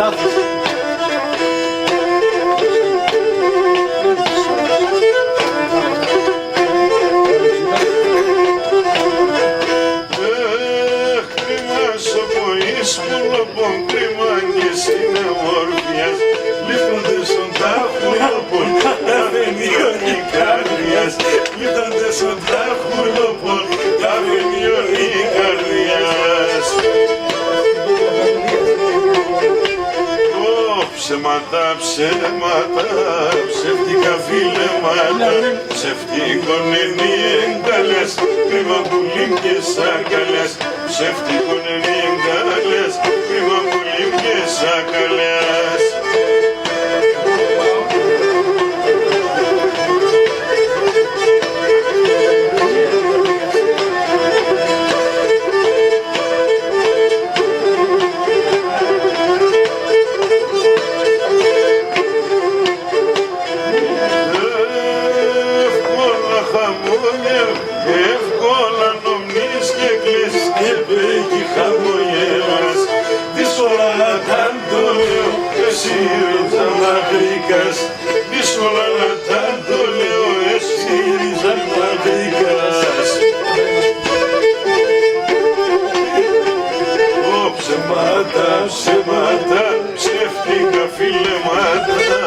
Love χουλοπών κρίμα και συνεμορφιάς. Λείπονται στον ταχουλοπών καφενιώνει καρδιάς. Λείπονται στον ταχουλοπών καφενιώνει καρδιάς. Ψέματα, ψέματα, ψεύτικα φίλεματα, ψεύτικον είναι εγκαλές, κρίμα πουλίμ και σακαλές, ψεύτικον είναι εγκαλές, κρίμα πουλίμ και σακαλές. Εύκολα νομνείς και κλαις και παίγει χαμογελάς. Δύσκολα τα το λέω, εσύ ρίζα να γρήκας. Δύσκολα τα το λέω, εσύ ρίζα να γρήκας. Ψέματα, ψέματα, ψεύτικα φιλεμάτα,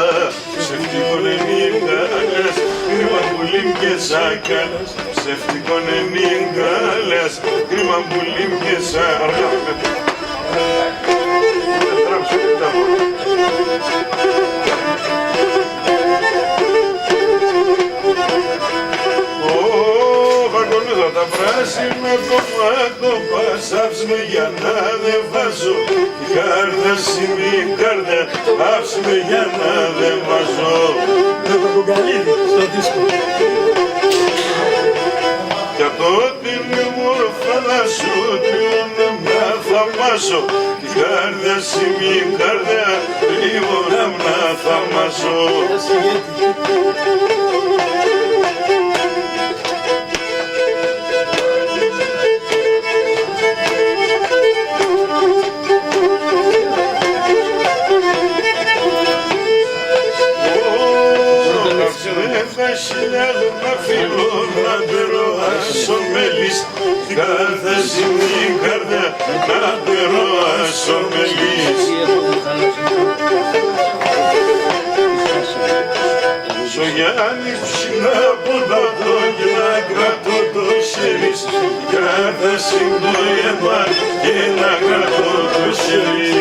ψεύτικον ενίγκαλες, κρίμα πουλίμ και σάκαλες, ψεύτικον ενίγκαλες, κρίμα πουλίμ και σάκαλες. Τα πράσινα κομμάτια άψμε για να δεν βάζω. Η κάρτα σημεί κάρτα, άψμε για να δεν βάζω. Με το κουκαλίδι στο δίσκο. Κι από την μορφάνα σου τριώνα να θαυμάσω. Η κάρτα σημεί κάρτα, λίγο να θαυμάσω. Να φύγω να περάσω μέλης, την κάρτα σημεί κάρτα, να περάσω μέλης. Στο Γιάννη ψηλά πολλά το και να κρατώ το χέρι, την κάρτα σημεί αίμα και να κρατώ το χέρι.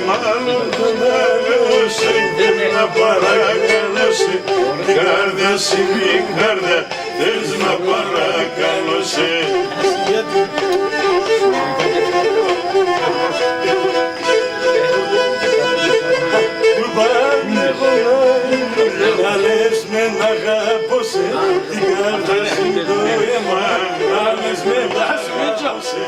Μάλλον τον άλλωσε και να παρακαλώσε. Κάρδια σημεί κάρδια, θες να παρακαλώσε. Που πάνε πολλά, να λες με να αγαπώσε. Την κάρδια σημεί το αίμα, να λες με να αγαπώσε.